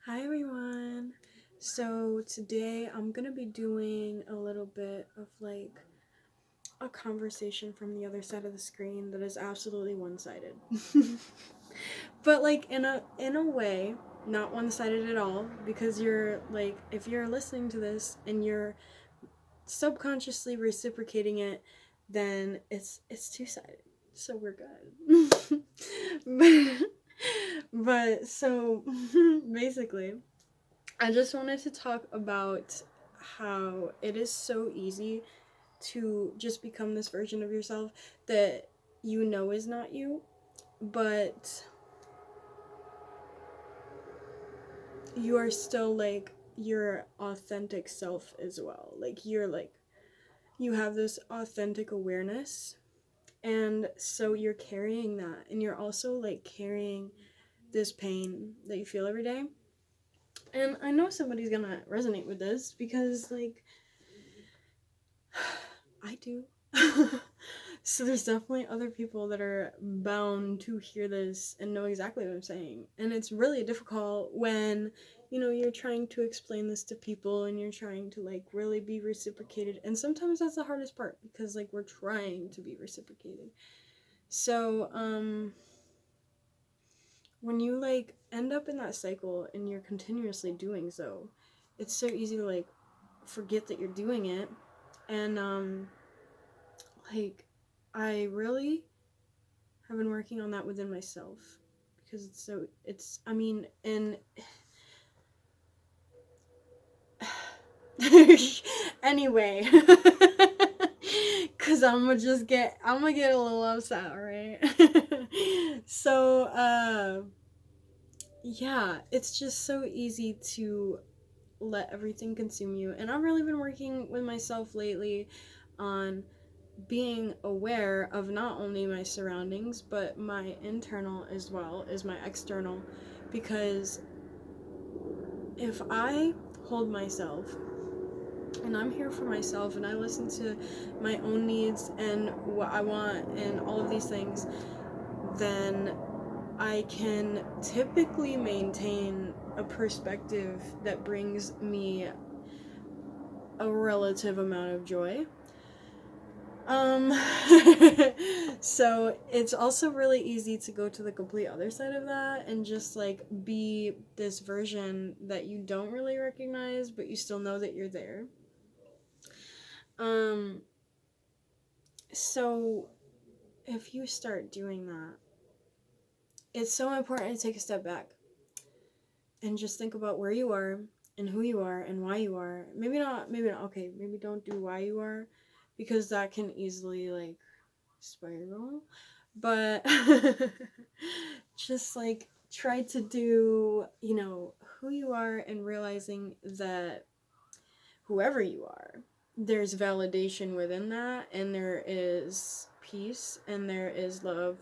Hi everyone. So today I'm going to be doing a little bit of like a conversation from the other side of the screen that is absolutely one-sided. But like in a way, not one-sided at all because you're like if you're listening to this and you're subconsciously reciprocating it, then it's two-sided. So we're good. but so basically I just wanted to talk about how it is so easy to just become this version of yourself that you know is not you, but you are still like your authentic self as well. Like you have this authentic awareness, and so you're carrying that, and you're also like carrying this pain that you feel every day. And I know somebody's gonna resonate with this because like I do. So there's definitely other people that are bound to hear this and know exactly what I'm saying. And it's really difficult when, you're trying to explain this to people and you're trying to like really be reciprocated. And sometimes that's the hardest part because like we're trying to be reciprocated. So, when you like end up in that cycle and you're continuously doing so, it's so easy to like forget that you're doing it. And like I really have been working on that within myself because it's I mean and anyway, cuz I'm gonna get a little upset, right? So yeah, it's just so easy to let everything consume you, and I've really been working with myself lately on being aware of not only my surroundings but my internal as well as my external, because if I hold myself and I'm here for myself and I listen to my own needs and what I want and all of these things, then I can typically maintain a perspective that brings me a relative amount of joy. Um, so it's also really easy to go to the complete other side of that and just like be this version that you don't really recognize, but you still know that you're there. Um, so if you start doing that, it's so important to take a step back and just think about where you are and who you are and why you are. Maybe not, okay, maybe don't do why you are because that can easily like spiral, but just like try to do, who you are and realizing that whoever you are, there's validation within that, and there is peace and there is love,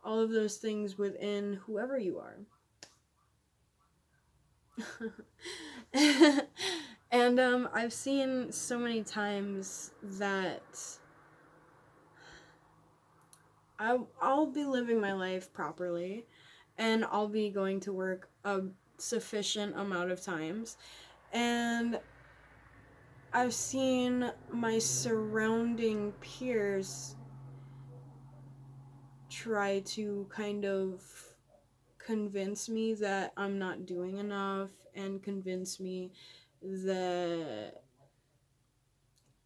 all of those things within whoever you are. And I've seen so many times that I'll be living my life properly and I'll be going to work a sufficient amount of times, and I've seen my surrounding peers try to kind of convince me that I'm not doing enough and convince me that,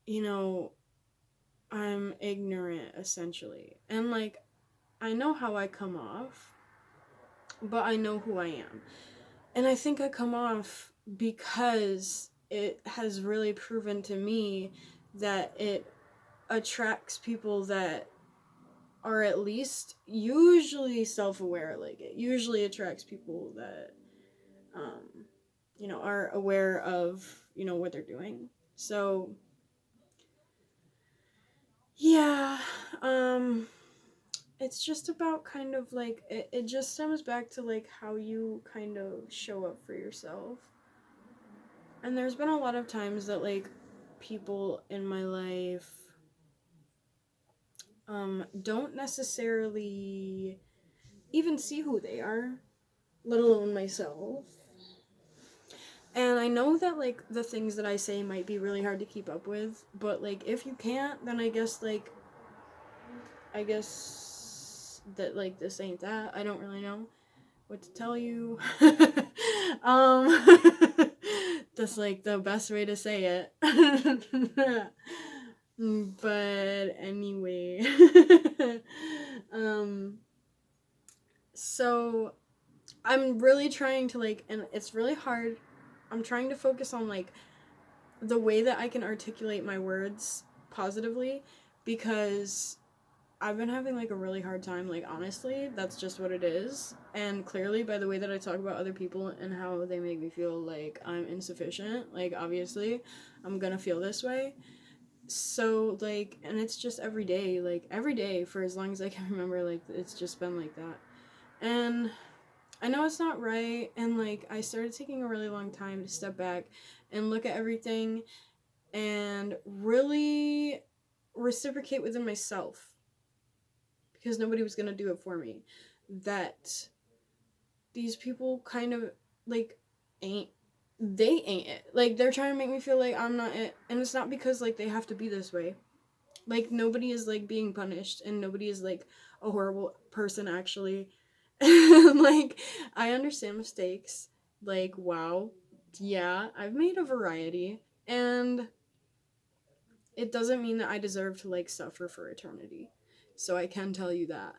you know, I'm ignorant essentially. And like, I know how I come off, but I know who I am. And I think I come off because it has really proven to me that it attracts people that are at least usually self-aware. Like it usually attracts people that are aware of, what they're doing. So yeah, it's just about kind of like it just stems back to like how you kind of show up for yourself. And there's been a lot of times that like people in my life don't necessarily even see who they are, let alone myself. And I know that, like, the things that I say might be really hard to keep up with, but, like, if you can't, then I guess that, like, this ain't that. I don't really know what to tell you. um, that's, like, the best way to say it. But anyway. um, so I'm really trying to, like, and it's really hard. I'm trying to focus on, like, the way that I can articulate my words positively, because I've been having, like, a really hard time, like, honestly, that's just what it is. And clearly, by the way that I talk about other people and how they make me feel like I'm insufficient, like, obviously, I'm gonna feel this way. So, like, and it's just every day for as long as I can remember, like, it's just been like that. And I know it's not right, and, like, I started taking a really long time to step back and look at everything and really reciprocate within myself, because nobody was gonna do it for me, that these people kind of, like, ain't they ain't it. Like, they're trying to make me feel like I'm not it, and it's not because, like, they have to be this way. Like, nobody is, like, being punished, and nobody is, like, a horrible person, actually. Like, I understand mistakes. Like, wow. Yeah, I've made a variety, and it doesn't mean that I deserve to, like, suffer for eternity. So I can tell you that.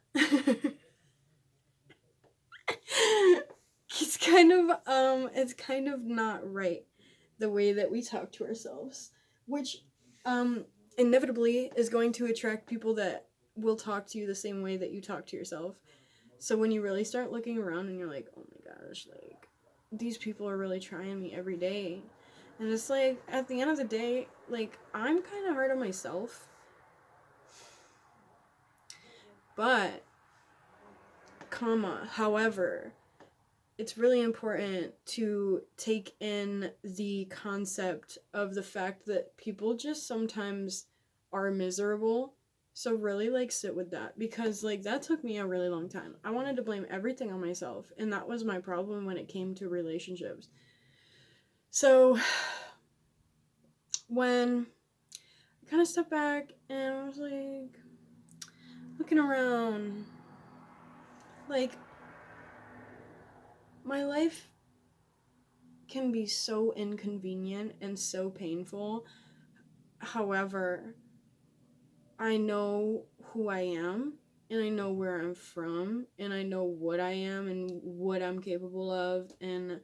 It's kind of not right, the way that we talk to ourselves, which inevitably is going to attract people that will talk to you the same way that you talk to yourself. So when you really start looking around and you're like, oh my gosh, like, these people are really trying me every day. And it's like, at the end of the day, like, I'm kind of hard on myself. But, however, it's really important to take in the concept of the fact that people just sometimes are miserable. So really, like, sit with that, because, like, that took me a really long time. I wanted to blame everything on myself, and that was my problem when it came to relationships. So when I kind of stepped back and I was like looking around, like, my life can be so inconvenient and so painful. However, I know who I am, and I know where I'm from, and I know what I am and what I'm capable of, and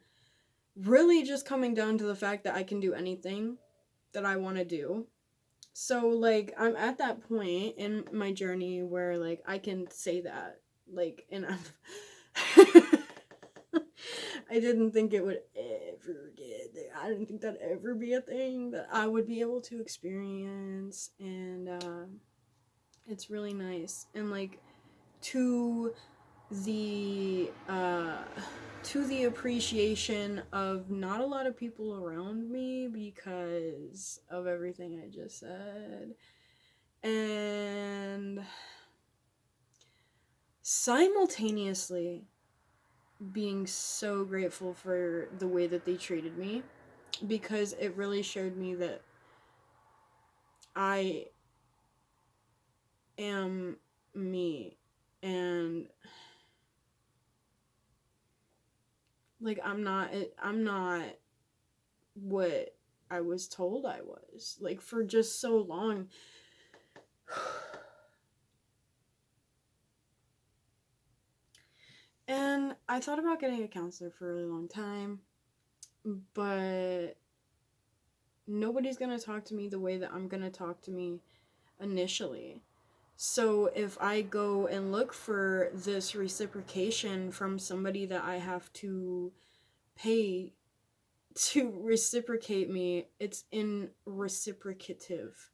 really just coming down to the fact that I can do anything that I want to do. So, like, I'm at that point in my journey where, like, I can say that, like, and I didn't think it would ever get there. I didn't think that'd ever be a thing that I would be able to experience, and it's really nice. And, like, to the appreciation of not a lot of people around me because of everything I just said, and simultaneously being so grateful for the way that they treated me, because it really showed me that I am me, and, like, I'm not what I was told I was, like, for just so long. And I thought about getting a counselor for a really long time, but nobody's gonna talk to me the way that I'm gonna talk to me initially. So if I go and look for this reciprocation from somebody that I have to pay to reciprocate me, it's in reciprocative.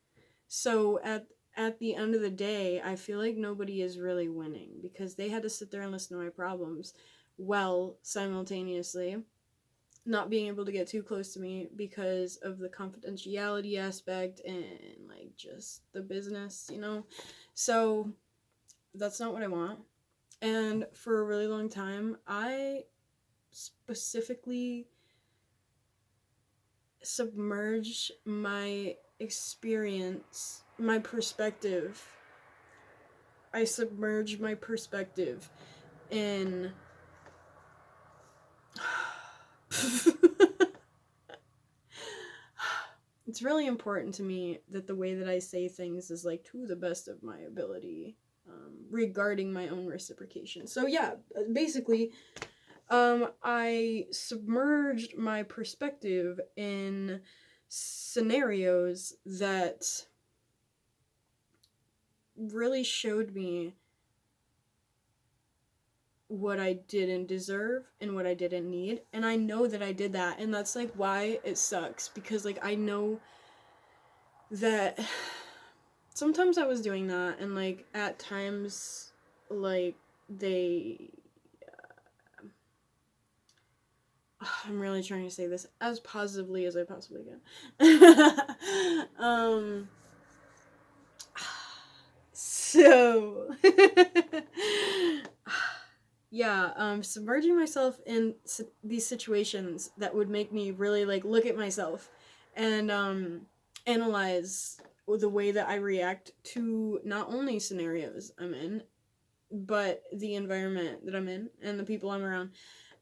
So at the end of the day, I feel like nobody is really winning, because they had to sit there and listen to my problems while simultaneously not being able to get too close to me because of the confidentiality aspect and, like, just the business, you know? So that's not what I want. And for a really long time, I specifically submerge my experience, my perspective. I submerge my perspective in it's really important to me that the way that I say things is like to the best of my ability, regarding my own reciprocation. So yeah, basically, I submerged my perspective in scenarios that really showed me what I didn't deserve and what I didn't need. And I know that I did that. And that's like why it sucks. Because like I know that sometimes I was doing that. And like at times, like they. I'm really trying to say this as positively as I possibly can. So. Yeah, submerging myself in these situations that would make me really like look at myself and analyze the way that I react to not only scenarios I'm in, but the environment that I'm in and the people I'm around.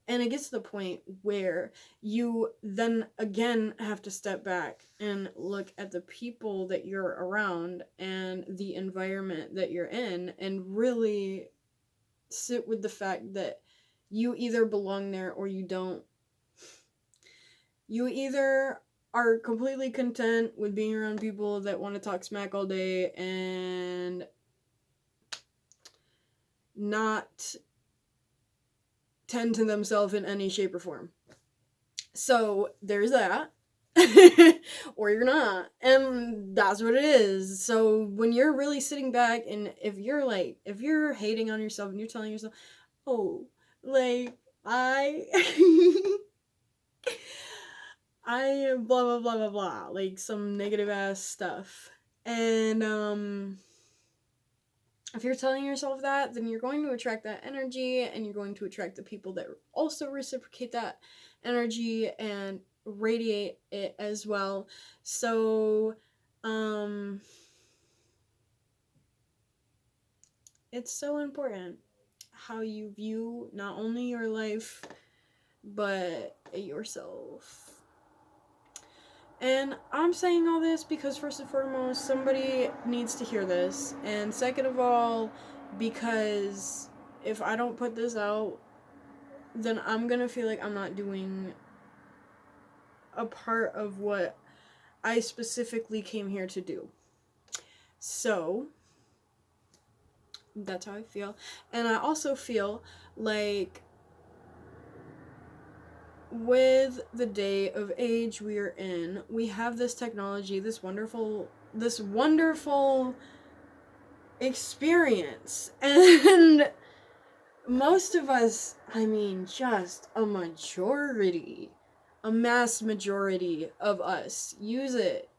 And it gets to the point where you then again have to step back and look at the people that you're around and the environment that you're in and really sit with the fact that you either belong there or you don't. You either are completely content with being around people that want to talk smack all day and not tend to themselves in any shape or form. So there's that. Or you're not. And that's what it is. So when you're really sitting back and if you're hating on yourself and you're telling yourself, oh, like I I blah blah blah blah blah, like some negative ass stuff. And if you're telling yourself that, then you're going to attract that energy and you're going to attract the people that also reciprocate that energy and radiate it as well. So it's so important how you view not only your life but yourself. And I'm saying all this because, first and foremost, somebody needs to hear this. And second of all, because if I don't put this out, then I'm gonna feel like I'm not doing a part of what I specifically came here to do. So, that's how I feel. And I also feel like with the day of age we are in, we have this technology, this wonderful experience. And most of us, I mean, just a mass majority of us use it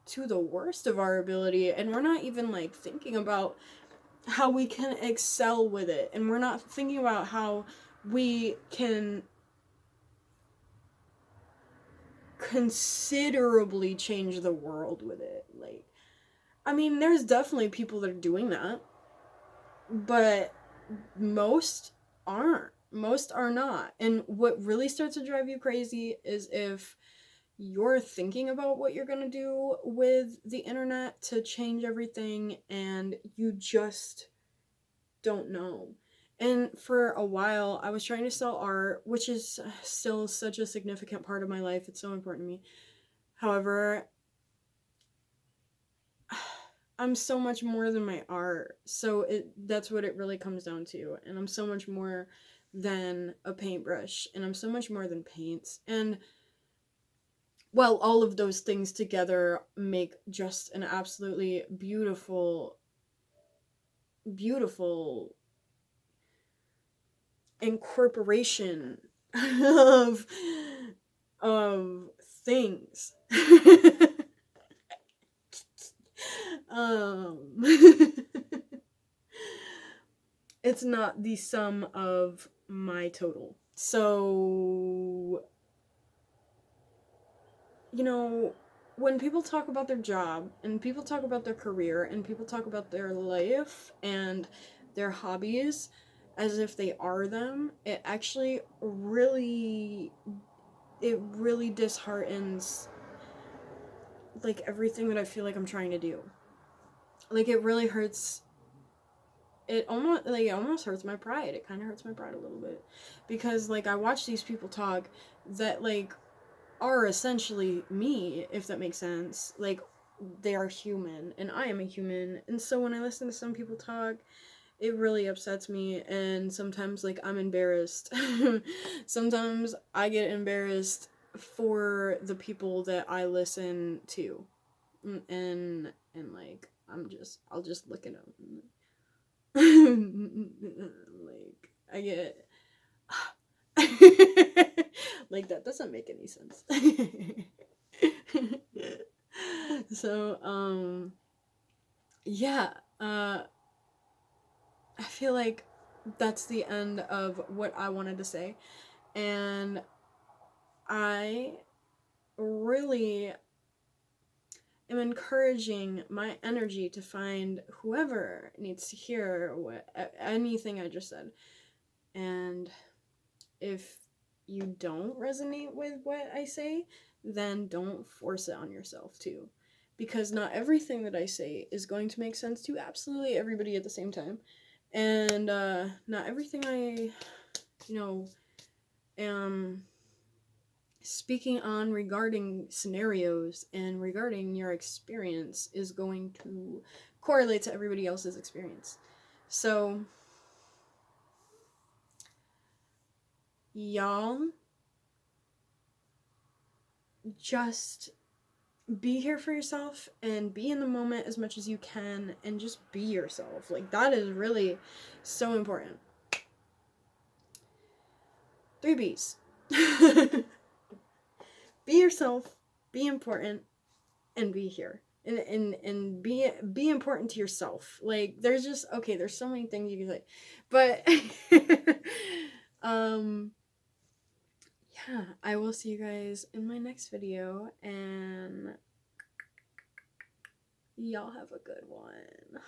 to the worst of our ability, and we're not even like thinking about how we can excel with it, and we're not thinking about how we can considerably change the world with it. Like, I mean, there's definitely people that are doing that, but most aren't. Most are not. And what really starts to drive you crazy is if you're thinking about what you're gonna do with the internet to change everything and you just don't know. And for a while, I was trying to sell art, which is still such a significant part of my life. It's so important to me. However, I'm so much more than my art. So that's what it really comes down to. And I'm so much more than a paintbrush. And I'm so much more than paints. And well, all of those things together make just an absolutely beautiful, beautiful incorporation of things. um it's not the sum of my total. So you know, when people talk about their job and people talk about their career and people talk about their life and their hobbies as if they are them, it really disheartens like everything that I feel like I'm trying to do. Like it really hurts. It almost hurts my pride. It kind of hurts my pride a little bit because like I watch these people talk that like are essentially me, if that makes sense. Like they are human and I am a human. And so when I listen to some people talk, it really upsets me, and sometimes like I'm embarrassed. Sometimes I get embarrassed for the people that I listen to. And like I'll just look at them. Like I get like that doesn't make any sense. So yeah, I feel like that's the end of what I wanted to say, and I really am encouraging my energy to find whoever needs to hear anything I just said. And if you don't resonate with what I say, then don't force it on yourself too. Because not everything that I say is going to make sense to absolutely everybody at the same time. And not everything I, you know, am speaking on regarding scenarios and regarding your experience is going to correlate to everybody else's experience. So, y'all, just be here for yourself and be in the moment as much as you can and just be yourself. Like, that is really so important. 3 B's. Be yourself, be important, and be here. And be important to yourself. Like there's just okay, there's so many things you can say. But um yeah, I will see you guys in my next video, and y'all have a good one.